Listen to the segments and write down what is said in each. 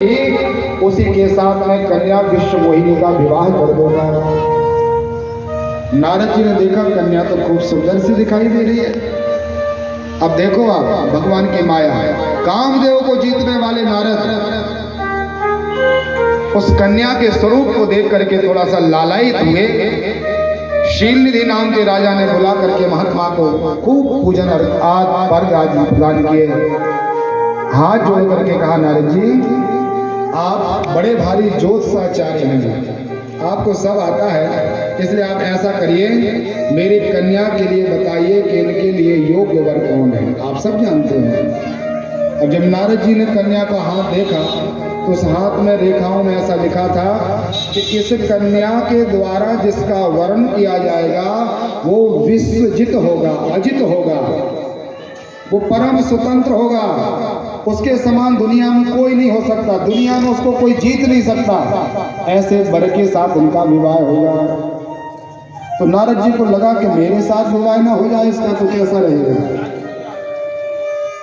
उसी के साथ में कन्या विश्व मोहिनी का विवाह कर दूंगा। नारद जी ने देखा कन्या तो खूब सुंदर सी दिखाई दे रही है। अब देखो आप भगवान की माया, कामदेव को जीतने वाले नारद उस कन्या के स्वरूप को देख करके थोड़ा सा लालायित हुए। शीलनिधि नाम के राजा ने बुला करके महात्मा को खूब पूजन आदि प्रदान किए। हाथ जोड़ करके कहा, नारद जी आप बड़े भारी ज्योतिषाचार्य हैं, आपको सब आता है, इसलिए आप ऐसा करिए, मेरी कन्या के लिए बताइए कि इनके लिए योग्य वर कौन है। आप सब जानते हैं। अब जब नारद जी ने कन्या का हाथ देखा तो उस हाथ में रेखाओं में ऐसा लिखा था कि इस कन्या के द्वारा जिसका वर्ण किया जाएगा वो विश्वजित होगा, अजित होगा, वो परम स्वतंत्र होगा, उसके समान दुनिया में कोई नहीं हो सकता, दुनिया में उसको कोई जीत नहीं सकता, ऐसे वर के साथ उनका विवाह होगा। तो नारद जी को लगा कि मेरे साथ विवाह ना हो जाए इसका तो कैसा रहेगा।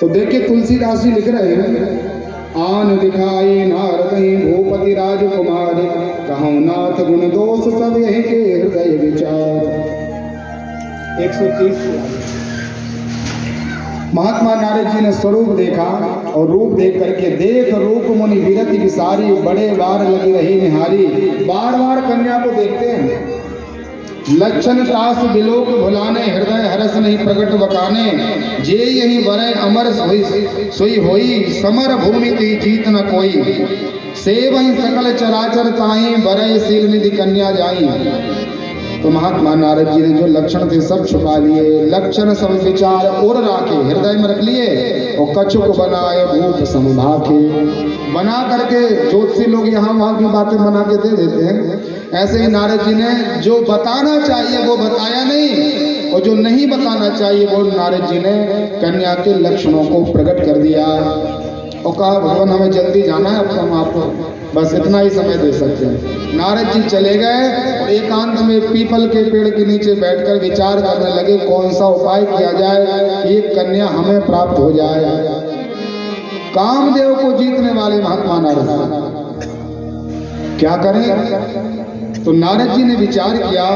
तो देखिए तुलसीदास जी लिख रहे हैं, आन दिखाई नारद भूपति राजकुमार, कहूँ नाथ गुण दोष सब यही के हृदय विचार। 130। महात्मा नारद जी ने स्वरूप देखा और रूप देख करके देख रूप मुनि विरति विसारी, बड़े बार लगी रही निहारी। बार बार कन्या को देखते हैं, लक्षण तास बिलोक भुलाने, हृदय हरस नहीं प्रकट बकाने, जे यही वरय अमर सोई होई, समर भूमि ती जीत न कोई, सेवहि सकल चराचर ताई, वरय शील निधि कन्या जाई। तो महात्मा नारद जी ने जो लक्षण थे सब छुपा लिए, लक्षण सब विचार और राखे, हृदय में रख लिए, और कछुक बनाए भूप समभाखे। बना करके ज्योतिषी लोग यहाँ वहाँ की बातें बना के दे देते हैं, ऐसे ही नारद जी ने जो बताना चाहिए वो बताया नहीं, और जो नहीं बताना चाहिए वो नारद जी ने कन्या के लक्षणों को प्रकट कर दिया और कहा भगवान हमें जल्दी जाना है, अब हम आपको बस इतना ही समय दे सकते हैं। नारद जी चले गए और एकांत में पीपल के पेड़ के नीचे बैठकर विचार करने लगे कौन सा उपाय किया जाए कि एक कन्या हमें प्राप्त हो जाए। कामदेव को जीतने वाले महात्मा नारद क्या करें। तो नारद जी ने विचार किया,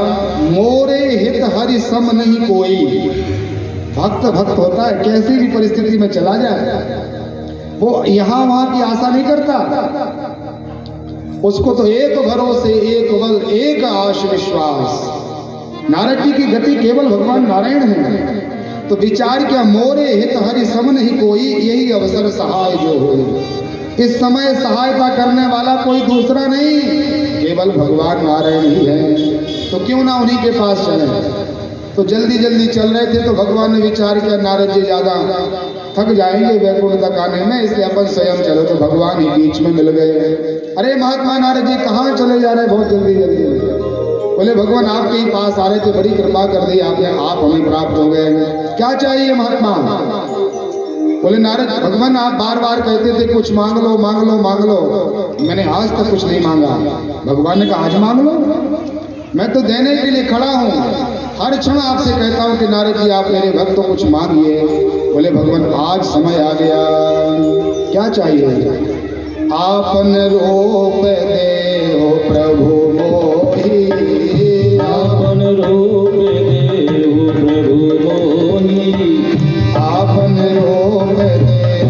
मोरे हित हरि सम नहीं कोई। भक्त भक्त होता है, कैसी भी परिस्थिति में चला जाए, वो यहाँ वहां की आशा नहीं करता, उसको तो एक भरोसे, एक बल, एक आश विश्वास। नारद जी की गति केवल भगवान नारायण है। तो विचार किया, मोरे हित हरि सम नहीं कोई, यही अवसर सहाय जो हो। इस समय सहायता करने वाला कोई दूसरा नहीं, केवल भगवान नारायण ही है, तो क्यों ना उन्हीं के पास चले। तो जल्दी जल्दी चल रहे थे तो भगवान ने विचार किया नारद जी ज्यादा थक जाएंगे वैकुंठ तक आने में, इसलिए अपन स्वयं चलो। तो भगवान ही बीच में मिल गए। अरे महात्मा नारद जी कहाँ चले जा रहे, बहुत जल्दी जल्दी। बोले भगवान आपके ही पास आ रहे थे, बड़ी कृपा कर दी आपने, आप हमें प्राप्त हो गए, क्या चाहिए महात्मा। बोले नारद भगवान आप बार बार कहते थे कुछ मांग लो मांग लो मांग लो, मैंने आज तक कुछ नहीं मांगा। भगवान ने कहा आज मांग लो, मैं तो देने के लिए खड़ा हूँ, हर क्षण आपसे कहता हूँ कि नारद जी आप मेरे भक्त को कुछ मांगिए। बोले भगवान आज समय आ गया, क्या चाहिए। आपन रूप दे हो प्रभु मोहि, आपन रूप दे हो प्रभु मोहि, आपन रूप दे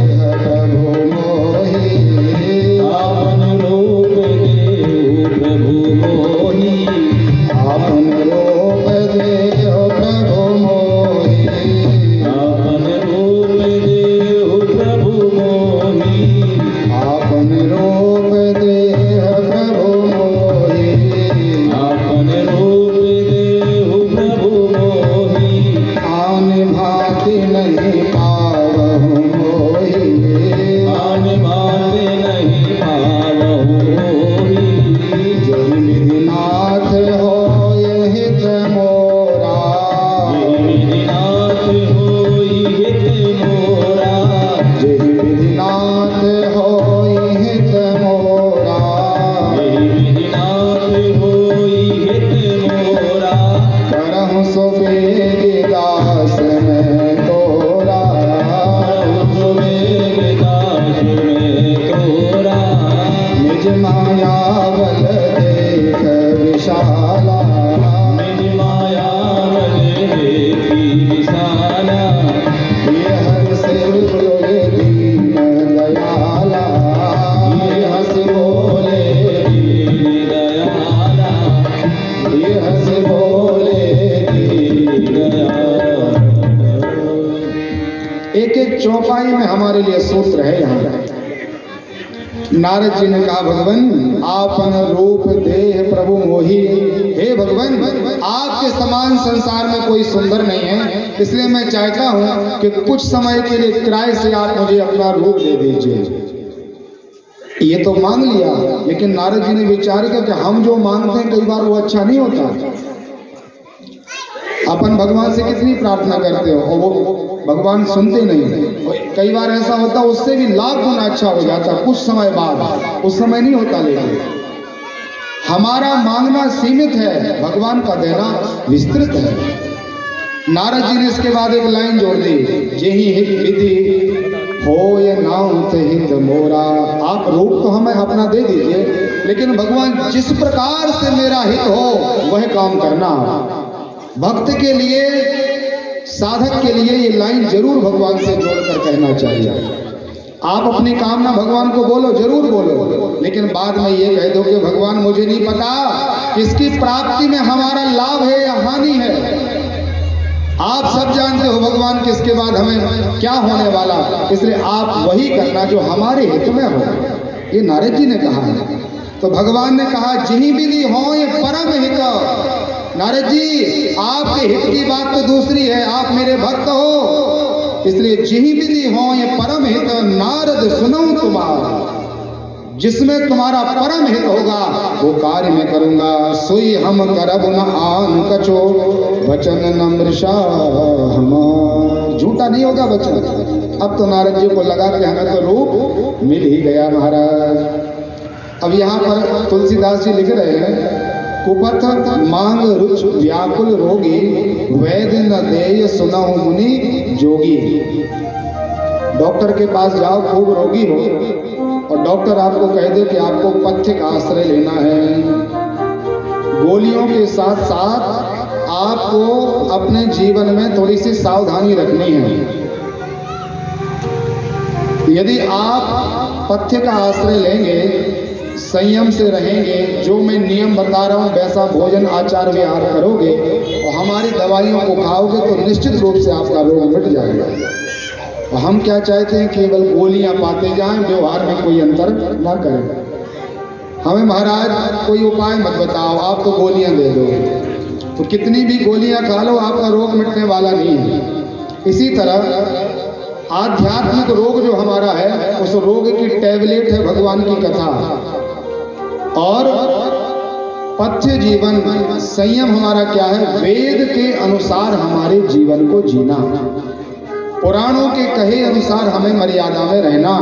हो प्रभु मोहि, आपन रूप दे हो प्रभु मोहि, आपन रूप दे हो प्रभु मोहि, आपन रूप दे हो प्रभु मोहि, आपन रूप दे हो मायावल देख विशाला, निज मायावल देखी विशाला, ये हंस बोले दीन दयाला, ये हंस बोले दीन दयाला, ये हंस बोले दीन दयाला। एक एक चौपाई में हमारे लिए सूत्र है यहाँ। नारद जी ने कहा, भगवान आपन रूप देह प्रभु मोही। हे भगवान, आपके समान संसार में कोई सुंदर नहीं है, इसलिए मैं चाहता हूं कि कुछ समय के लिए किराए से आप मुझे अपना रूप दे दीजिए। ये तो मांग लिया, लेकिन नारद जी ने विचार किया कि हम जो मांगते हैं कई बार वो अच्छा नहीं होता। अपन भगवान से कितनी प्रार्थना करते हो और वो भगवान सुनते नहीं। कई बार ऐसा होता उससे भी लाख गुना अच्छा हो जाता कुछ समय बाद, उस समय नहीं होता। लेकिन हमारा मांगना सीमित है, भगवान का देना विस्तृत है। नारद जी ने इसके बाद एक लाइन जोड़ दी, जेहि हित विधि हो ये नाम थे हित मोरा। आप रूप तो हमें अपना दे दीजिए, लेकिन भगवान जिस प्रकार से मेरा हित हो वह काम करना। भक्त के लिए, साधक के लिए ये लाइन जरूर भगवान से जोड़कर कहना चाहिए। आप अपनी कामना भगवान को बोलो, जरूर बोलो, लेकिन बाद में ये कह दो कि भगवान मुझे नहीं पता किसकी प्राप्ति में हमारा लाभ है या हानि है। आप सब जानते हो भगवान किसके बाद हमें क्या होने वाला, इसलिए आप वही करना जो हमारे हित में हो। ये नारद जी ने कहा है। तो भगवान ने कहा, जिहि विधि हो ये परम हित। नारद जी, आपके हित की बात तो दूसरी है, आप मेरे भक्त हो, इसलिए जिहि विधि हो ये परम हित नारद सुनऊं तुम्हारा। जिसमें तुम्हारा परम हित होगा वो कार्य मैं करूंगा। सोई हम करब न आन कछो वचन न मृषा हमार। झूठा नहीं होगा वचन। अब तो नारद जी को लगा कि हमें तो रूप मिल ही गया महाराज। अब यहाँ पर तुलसीदास जी लिख रहे हैं, कुपथ मांग रुच व्याकुल रोगी, वैद न देय सुनहु मुनि जोगी। डॉक्टर के पास जाओ, खूब रोगी हो, और डॉक्टर आपको कह दे कि आपको पथ्य का आश्रय लेना है। गोलियों के साथ साथ आपको अपने जीवन में थोड़ी सी सावधानी रखनी है। यदि आप पथ्य का आश्रय लेंगे, संयम से रहेंगे, जो मैं नियम बता रहा हूँ वैसा भोजन आचार विहार करोगे और हमारी दवाइयों को खाओगे, तो निश्चित रूप से आपका रोग मिट जाएगा। और हम क्या चाहते हैं, केवल गोलियां पाते जाएं, व्यवहार में कोई अंतर ना करें। हमें महाराज कोई उपाय मत बताओ, आप तो गोलियां दे दो। तो कितनी भी गोलियां खा लो, आपका रोग मिटने वाला नहीं है। इसी तरह आध्यात्मिक रोग जो हमारा है, उस रोग की टैबलेट है भगवान की कथा। और पथ्य जीवन, संयम हमारा क्या है, वेद के अनुसार हमारे जीवन को जीना, पुराणों के कहे अनुसार हमें मर्यादा में रहना।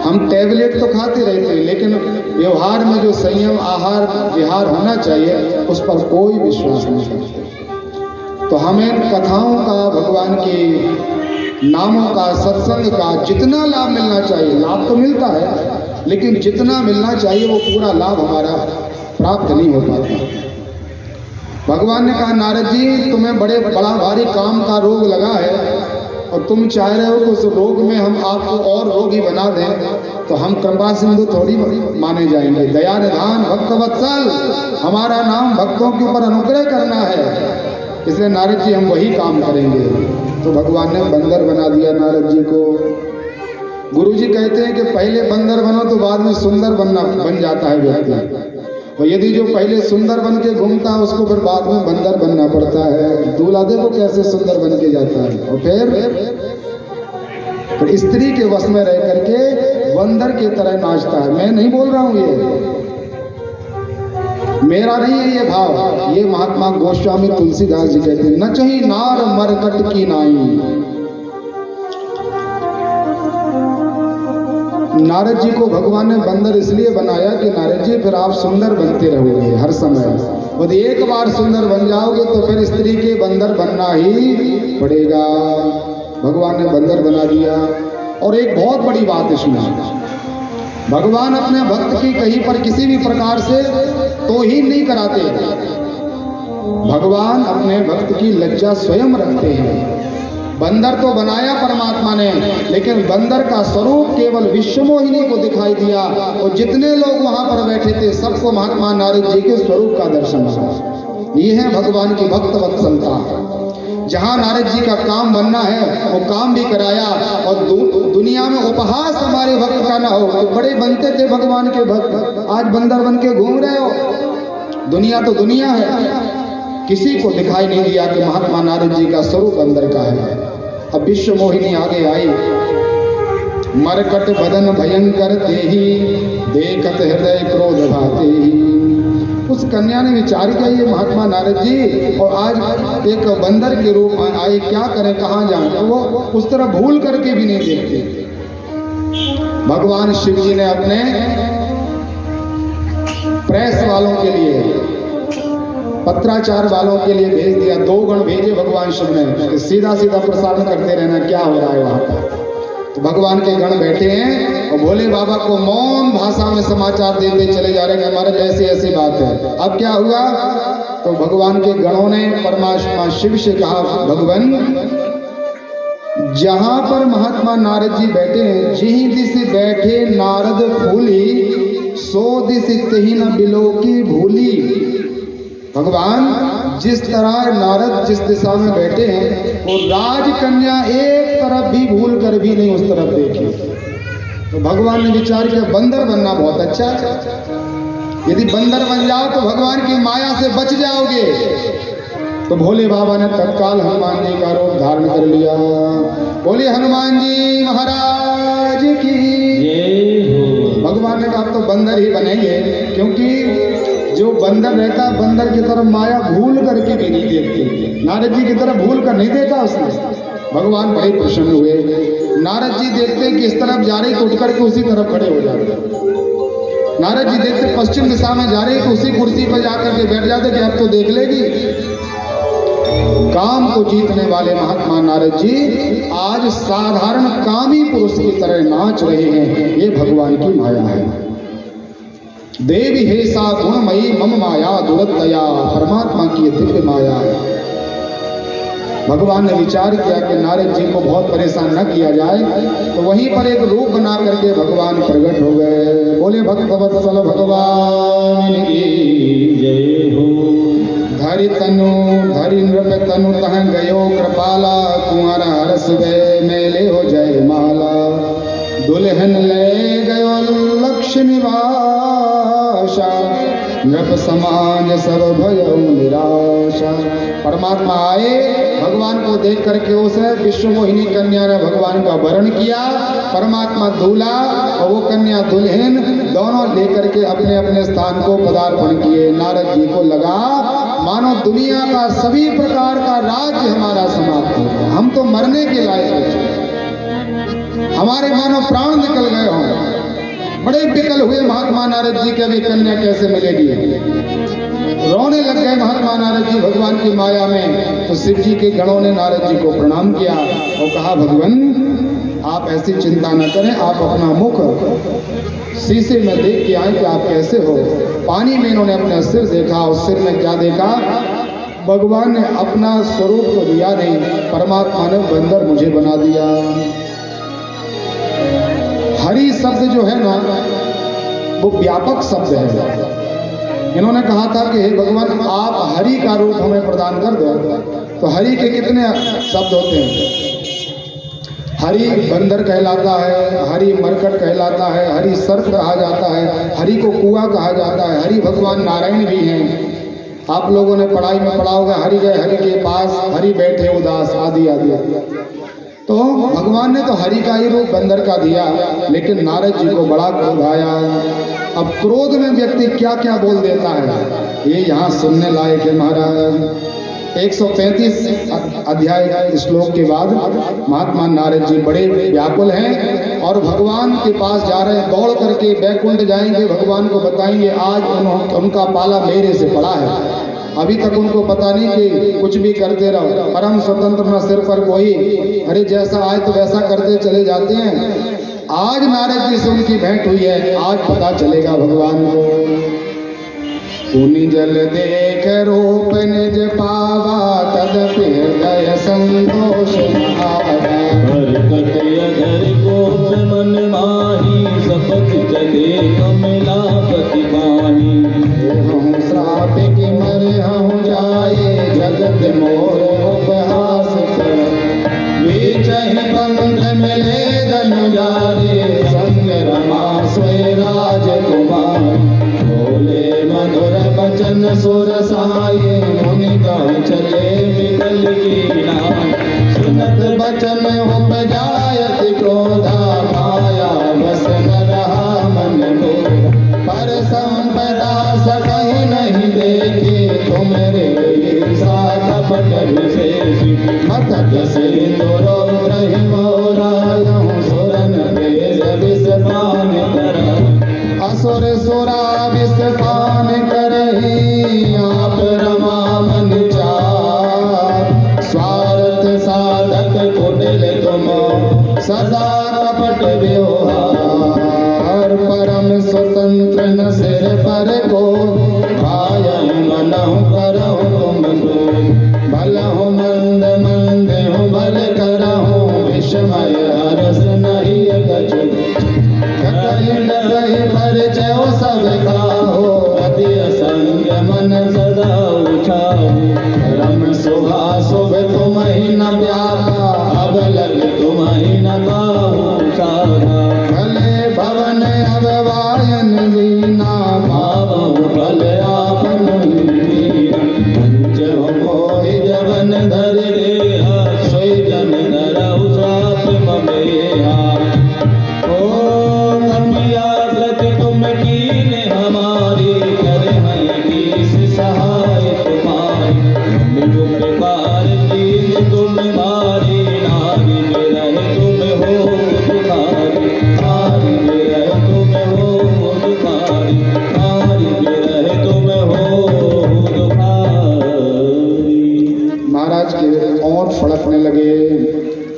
हम टैबलेट तो खाते रहते हैं, लेकिन व्यवहार में जो संयम आहार विहार होना चाहिए उस पर कोई विश्वास नहीं करते। तो हमें कथाओं का, भगवान के नामों का, सत्संग का जितना लाभ मिलना चाहिए, लाभ तो मिलता है, लेकिन जितना मिलना चाहिए वो पूरा लाभ हमारा प्राप्त नहीं हो पाता। भगवान ने कहा, नारद जी तुम्हें बड़ा भारी काम का रोग लगा है और तुम चाह रहे हो कि उस रोग में हम आपको और रोगी बना दें, तो हम कृपा सिंधु थोड़ी माने जाएंगे। दया निधान भक्त वत्सल, हमारा नाम भक्तों के ऊपर अनुग्रह करना है, इसलिए नारद जी हम वही काम करेंगे। तो भगवान ने बंदर बना दिया नारद जी को। गुरुजी कहते हैं कि पहले बंदर बनो तो बाद में सुंदर बन जाता है व्यक्ति, और यदि जो पहले सुंदर बन के घूमता है उसको फिर बाद में बंदर बनना पड़ता है। दूल्हा देखो कैसे सुंदर बन के जाता है, और फिर स्त्री के वश में रह करके बंदर की तरह नाचता है। मैं नहीं बोल रहा हूँ, ये मेरा नहीं है ये भाव, ये महात्मा गोस्वामी तुलसीदास जी कहते हैं, न चाही नार मरकट की नाई। नारद जी को भगवान ने बंदर इसलिए बनाया कि नारद जी फिर आप सुंदर बनते रहोगे हर समय, और एक बार सुंदर बन जाओगे तो फिर स्त्री के बंदर बनना ही पड़ेगा। भगवान ने बंदर बना दिया। और एक बहुत बड़ी बात इसमें, भगवान अपने भक्त की कहीं पर किसी भी प्रकार से तौहीन नहीं कराते। भगवान अपने भक्त की लज्जा स्वयं रखते हैं। बंदर तो बनाया परमात्मा ने, लेकिन बंदर का स्वरूप केवल विश्वमोहिनी को दिखाई दिया और जितने लोग वहां पर बैठे थे सबको महात्मा नारद जी के स्वरूप का दर्शन हुआ। ये है भगवान की भक्त वत्सलता। जहां नारद जी का काम बनना है वो काम भी कराया। और दुनिया में उपहास हमारे भक्त का ना हो। तो बड़े बनते थे भगवान के भक्त, आज बंदर बन के घूम रहे हो। दुनिया तो दुनिया है, किसी को दिखाई नहीं दिया कि महात्मा नारद जी का स्वरूप अंदर का है। अब विश्व मोहिनी आगे आई। मरकट बदन भयंकर देही, देखत हृदय क्रोध भाते ही। उस कन्या ने विचार किया ये महात्मा नारद जी और आज एक बंदर के रूप में आए, क्या करें कहाँ जाएं। तो वो उस तरह भूल करके भी नहीं देखते। भगवान शिव जी ने अपने प्रेस वालों के लिए, पत्राचार वालों के लिए भेज दिया। 2 गण भेजे भगवान शिव ने, सीधा सीधा प्रसारण करते रहना क्या हो रहा है वहां पर। तो भगवान के गण बैठे हैं और भोले बाबा को मौन भाषा में समाचार देते चले जा रहे हैं हमारे ऐसी ऐसी बात है। अब क्या हुआ, तो भगवान के गणों ने परमात्मा शिव से कहा, भगवान जहां पर महात्मा नारद जी बैठे हैं, जिही दिस बैठे नारद फूली, सो दिस तिही न बिलो की भूली। भगवान जिस तरह नारद जिस दिशा में बैठे हैं वो राजकन्या एक तरफ भी भूल कर भी नहीं उस तरफ देखी। तो भगवान ने विचार किया बंदर बनना बहुत अच्छा है। यदि बंदर बन जाओ तो भगवान की माया से बच जाओगे। तो भोले बाबा ने तत्काल हनुमान जी का रूप धारण कर लिया। बोले हनुमान जी महाराज की। भगवान ने कहा तो बंदर ही बनेंगे, क्योंकि जो बंदर रहता है बंदर की तरफ माया भूल करके भी नहीं देखती। नारद जी की तरफ भूल कर नहीं देखा उसने। भगवान बड़े प्रसन्न हुए। नारद जी देखते कि इस तरफ जा रही तो उठ करके उसी तरफ खड़े हो जाते। नारद जी देखते पश्चिम दिशा में जा रही तो उसी कुर्सी पर जाकर के बैठ जाते कि अब तो देख लेगी। काम को जीतने वाले महात्मा नारद जी आज साधारण कामी पुरुष की तरह नाच रहे हैं। ये भगवान की माया है। देवी हे सा गुणमयी मम माया दुरतया। परमात्मा की दिव्य माया है। भगवान ने विचार किया कि नारद जी को बहुत परेशान न किया जाए, तो वहीं पर एक रूप बना करके भगवान प्रकट हो गए। बोले भक्तवत्सल भगवान की जय हो। धरि तनु धरि नृप तनु तह गयो कृपाला, कुंवर हरस गए मेले हो जय माला। दुल्हन ले गयो लक्ष्य निवासा, नृप समाज सब भयो निराशा। परमात्मा आए, भगवान को देख करके उस विश्व मोहिनी कन्या ने भगवान का वरण किया। परमात्मा दूल्हा और वो कन्या दुल्हन दोनों लेकर के अपने अपने स्थान को पदार्पण किए। नारद जी को लगा मानो दुनिया का सभी प्रकार का राज्य हमारा समाप्त हो गया, हम तो मरने के लायक बचे, हमारे मानो प्राण निकल गए हों। बड़े विकल हुए महात्मा नारद जी के, भी कन्या कैसे मिलेगी। रोने लग गए महात्मा नारद जी भगवान की माया में। तो शिव जी के गणों ने नारद जी को प्रणाम किया और कहा भगवान आप ऐसी चिंता न करें, आप अपना मुख शीशे में देख के आए कि आप कैसे हो। पानी में इन्होंने अपना सिर देखा और सिर में क्या देखा, भगवान ने अपना स्वरूप तो दिया नहीं, परमात्मा ने बंदर मुझे बना दिया। हरि शब्द जो है ना वो व्यापक शब्द है। इन्होंने कहा था कि हे भगवान आप हरि का रूप हमें प्रदान कर दो। तो हरि के कितने शब्द होते हैं। हरि बंदर कहलाता है, हरि मरकट कहलाता है, हरि सर्प कहा जाता है, हरि को कुआं कहा जाता है, हरि भगवान नारायण भी हैं। आप लोगों ने पढ़ाई में पढ़ा होगा हरि गए हरि के पास, हरि बैठे उदास, आदि आदि। तो भगवान ने तो हरि का ही रूप बंदर का दिया, लेकिन नारद जी को बड़ा क्रोध आया। अब क्रोध में व्यक्ति क्या क्या बोल देता है ये यहाँ सुनने लायक है महाराज। 135 अध्याय श्लोक के बाद महात्मा नारद जी बड़े व्याकुल हैं और भगवान के पास जा रहे हैं। दौड़ करके बैकुंठ जाएंगे, भगवान को बताएंगे आज उनका पाला मेरे से पड़ा है। अभी तक उनको पता नहीं कि कुछ भी करते रहो, परम स्वतंत्र न सिर पर कोई, अरे जैसा आए तो वैसा करते चले जाते हैं। आज नारद जी से उनकी भेंट हुई है, आज पता चलेगा भगवान को। पुनि जल देख रूप निज पावा, तदपि हृदय संतोष आवा। हरकत अधर कोप मन माही, सपथ चले कमलापति पाही। हूँ श्राप की मरे हूँ जाए, जगत मोर उपहास कर। बीचहि बंध मिले धनुजारे, संग रमा सोए राजकुमार। बोले मधुर बचन सुर साये, मुनि गाँव चले विकल की नाय। सुनत बचन उपजायति क्रोधा, माया बस न रहा मन को। पर संपदा सकहि नहीं देखे, तुमरे ईर्षा कपट विशेष। मत सिंदूर रहि मोरायहु, सुरन तेज विष पान करहु। असुर सुरा विष पान करहि, आप रमा मन चार। स्वार्थ साधक कुटिल तुम, सदा कपट व्यवहार। परम स्वतंत्र न सिर पर को, भायहु मनहु करहु तुम को। भलहु मंद मंद हूँ भल करहु, विषमय हरस नहीं कछु। कतहि डरहि परिचय सब काहो, अति असंग मन सदा उछाहु। रम शोभा शुभ तुमहि न व्यापा, अब लग तुमहि न काहू साधा। भले भवन अब वायन लीना, पावहु भल आपन लीना। पंचहु मोहि जवन धर रेहा, सोई जन धरहु श्राप ममेहा। ओ कपिया व्रत तुम कीन्हे हमारी, करहइ कीस सहाय तुम्हारी। मिलु कृपार कीन तुम मारी, नारी बिरह तुम हो दुखारी। नारी बिरह तुम हो दुखारी, नारी बिरह तुम हो दुखारी। महाराज के और फड़कने लगे,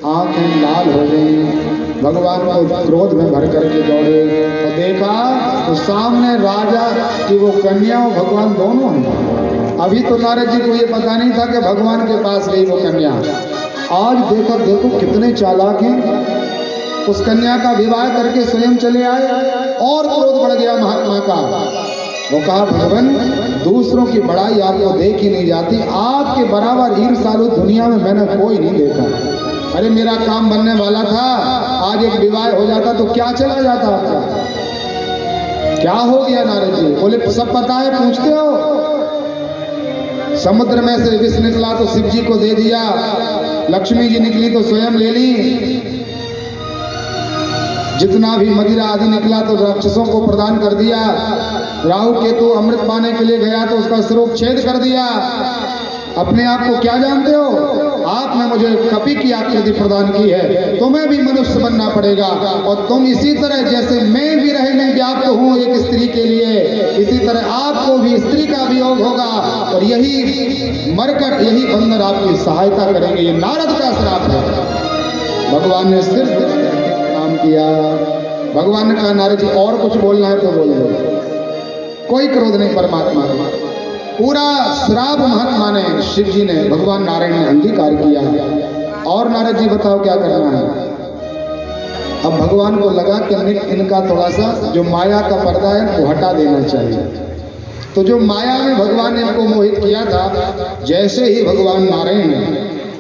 आंखें लाल हो गई। भगवान को क्रोध में भर करके दौड़े और देखा तो सामने राजा की वो कन्या और भगवान दोनों हैं। अभी तो नारद जी को ये पता नहीं था कि भगवान के पास गई वो कन्या। आज देखो देखो कितने चालाक हैं। उस कन्या का विवाह करके स्वयं चले आए और क्रोध बढ़ गया महात्मा का। वो कहा भगवान, दूसरों की बड़ाई आपको देख ही नहीं जाती, आपके बराबर ईर्ष्यालु दुनिया में मैंने कोई नहीं देखा। अरे मेरा काम बनने वाला था, आज एक विवाह हो जाता तो क्या चला जाता आपका? क्या हो गया नारद जी? बोले सब पता है, पूछते हो? समुद्र में से विष निकला तो शिव जी को दे दिया, लक्ष्मी जी निकली तो स्वयं ले ली, जितना भी मदिरा आदि निकला तो राक्षसों को प्रदान कर दिया, राहु केतु अमृत पाने के लिए गया तो उसका स्वरूप छेद कर दिया। अपने आप को क्या जानते हो? आपने मुझे कपि की आकृति प्रदान की है, तुम्हें भी मनुष्य बनना पड़ेगा। और तुम इसी तरह जैसे मैं भी रहे में व्याप्त हूँ एक स्त्री के लिए, इसी तरह आपको भी स्त्री का वियोग होगा और यही मरकर यही बंधन आपकी सहायता करेंगे। ये नारद का श्राप है। भगवान ने सिर्फ काम किया। भगवान ने कहा नारद जी और कुछ बोलना है तो बोल दो, कोई क्रोध नहीं परमात्मा का। पूरा श्राप महात्मा ने, शिव जी ने, भगवान नारायण ने अंगीकार किया। और नारद जी बताओ क्या करना है? अब भगवान को लगा कि इनका थोड़ा सा जो माया का पर्दा है वो हटा देना चाहिए। तो जो माया में भगवान ने इनको मोहित किया था, जैसे ही भगवान नारायण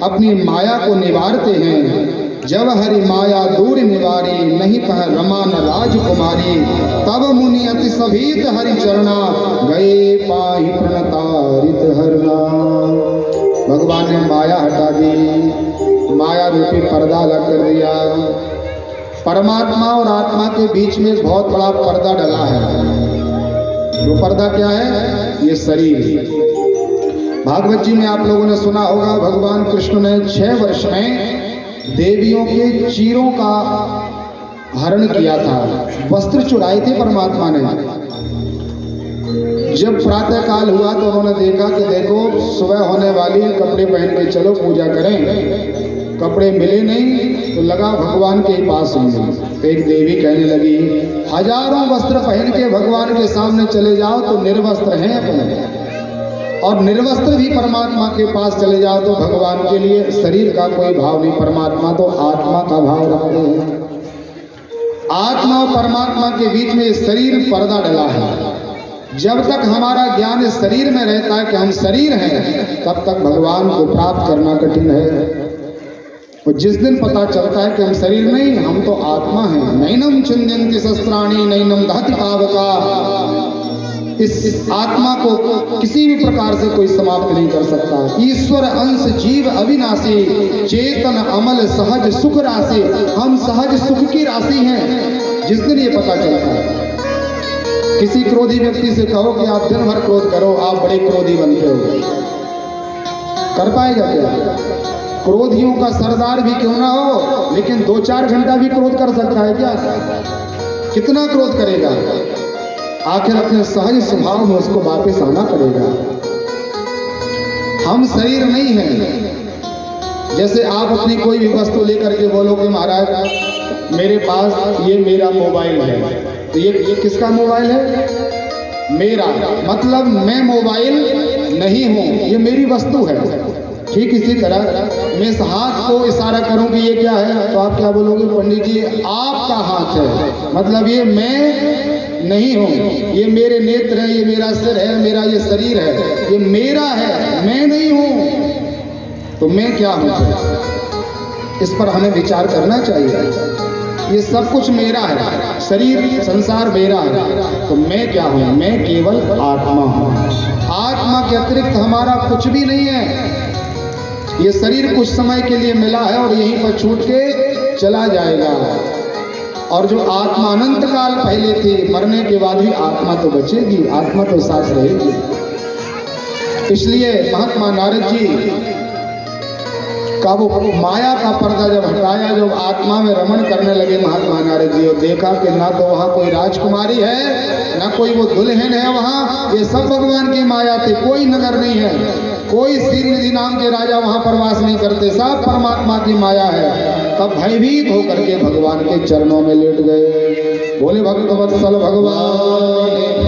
अपनी माया को निवारते हैं, जब हरि माया दूर निवारी, नहीं पह रमा न राजकुमारी, तब मुनि अति सभीत हरि चरणा, गए पाहि प्रणतारित हरना। भगवान ने माया हटा दी, माया रूपी पर्दा अलग कर दिया। परमात्मा और आत्मा के बीच में एक बहुत बड़ा पर्दा डला है। वो पर्दा क्या है? ये शरीर। भागवत जी में आप लोगों ने सुना होगा, भगवान कृष्ण ने 6 वर्ष में देवियों के चीरों का हरण किया था, वस्त्र चुराए थे परमात्मा ने। जब प्रातः काल हुआ तो उन्होंने देखा कि देखो सुबह होने वाली, कपड़े पहन के चलो पूजा करें। कपड़े मिले नहीं तो लगा भगवान के ही पास होंगे। तो एक देवी कहने लगी, हजारों वस्त्र पहन के भगवान के सामने चले जाओ तो निर्वस्त्र हैं अपने, और निर्वस्त्र भी परमात्मा के पास चले जाओ तो भगवान के लिए शरीर का कोई भाव नहीं, परमात्मा तो आत्मा का भाव रखते हैं। आत्मा और परमात्मा के बीच में शरीर पर्दा डला है। जब तक हमारा ज्ञान इस शरीर में रहता है कि हम शरीर हैं, तब तक भगवान को प्राप्त करना कठिन है। और जिस दिन पता चलता है कि हम शरीर नहीं, हम तो आत्मा हैं, नैनम छिंदन्ति शस्त्राणि नैनम दहति पावका, इस आत्मा को किसी भी प्रकार से कोई समाप्त नहीं कर सकता। ईश्वर अंश जीव अविनाशी, चेतन अमल सहज सुख राशि, हम सहज सुख की राशि हैं। जिस दिन ये पता चलता है, किसी क्रोधी व्यक्ति से कहो कि आप दिन भर क्रोध करो, आप बड़े क्रोधी बनते हो, कर पाएगा क्या? क्रोधियों का सरदार भी क्यों ना हो, लेकिन 2-4 घंटा भी क्रोध कर सकता है क्या? कितना क्रोध करेगा? आखिर अपने सहज स्वभाव में उसको वापस आना पड़ेगा। हम शरीर नहीं हैं। जैसे आप अपनी कोई भी वस्तु लेकर के बोलो कि महाराज मेरे पास ये मेरा मोबाइल है, तो ये किसका मोबाइल है? मेरा, मतलब मैं मोबाइल नहीं हूँ, ये मेरी वस्तु है। ठीक इसी तरह मैं इस हाथ को इशारा करूं कि ये क्या है, तो आप क्या बोलोगे? पंडित जी आपका हाथ है, मतलब ये मैं नहीं हूँ, ये मेरे नेत्र है, ये मेरा सिर है, मेरा ये शरीर है, ये मेरा है, मैं नहीं हूँ। तो मैं क्या हूँ? इस पर हमें विचार करना चाहिए। ये सब कुछ मेरा है, शरीर संसार मेरा है, तो मैं क्या हूँ? मैं केवल आत्मा हूँ। आत्मा के अतिरिक्त हमारा कुछ भी नहीं है। ये शरीर कुछ समय के लिए मिला है और यहीं पर छूट के चला जाएगा। और जो आत्मा अनंत काल पहले थी, मरने के बाद भी आत्मा तो बचेगी, आत्मा तो साथ रहेगी। इसलिए महात्मा नारद जी का वो माया का पर्दा जब हटाया, जब आत्मा में रमण करने लगे महात्मा नारद जी, और देखा कि ना तो वहाँ कोई राजकुमारी है, ना कोई वो दुल्हन है, वहाँ ये सब भगवान की माया थी। कोई नगर नहीं है, कोई श्रीनिधि नाम के राजा वहाँ पर वास नहीं करते, सब परमात्मा की माया है। तब भयभीत होकर के भगवान के चरणों में लेट गए। बोले भक्तवत्सल भगवान